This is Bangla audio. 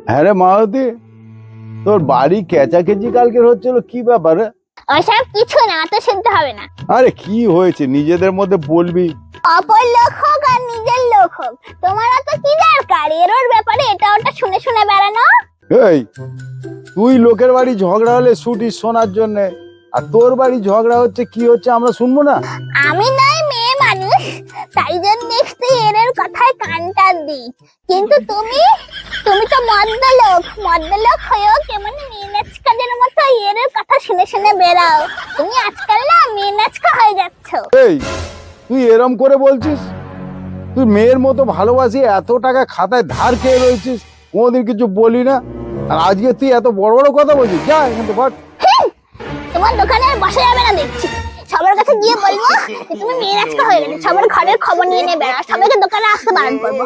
হ্যাঁ রে মালতী, তোর বাড়ি কেচাকেচি কালকের হচ্ছিল, কি ব্যাপার রে? ওসব কিছু না, তো শুনতে হবে না। আরে কি হয়েছে নিজেদের মধ্যে বলবি। অপর লোক হোক আর নিজের লোক হোক, তোমার তো কি দরকার এর ওর ব্যাপারে এটা ওটা শুনে শুনে বেড়ানো? এই, তুই লোকের বাড়ি ঝগড়া হলে ছুটিস শোনার জন্য, আর তোর বাড়ি ঝগড়া হচ্ছে কি হচ্ছে আমরা শুনবো না? আমি নাই মেয়ে মানুষ, তাই জন্য একটু এর ওর কথায় কানটা দিই। কিন্তু তুমি তুমি তো মদ্যলোক হয়েও কেমন মেয়েনাচকাদের মতো এর ওর কথা শুনে শুনে বেড়াও। তুমি আজকাল না মেয়েনাচকা হয়ে যাচ্ছ। এই, তুই এরম করে বলছিস? তুই মেয়ের মতো ভালোবাসি এত টাকা খাতায় ধার খেয়ে রয়েছিস, কোনোদিন কিছু বলি না, আর আজকে তুই এত বড় বড় কথা বলছিস? যা এখান থেকে বাট। তোমার দোকানে আর বসা যাবে না দেখছি। সবার কাছে গিয়ে বলবো যে তুমি মেয়েনাচকা হয়ে গেছে, সবার ঘরের খবর নিয়ে বেড়াও, সবাইকে দোকানে আসতে বারণ করবো।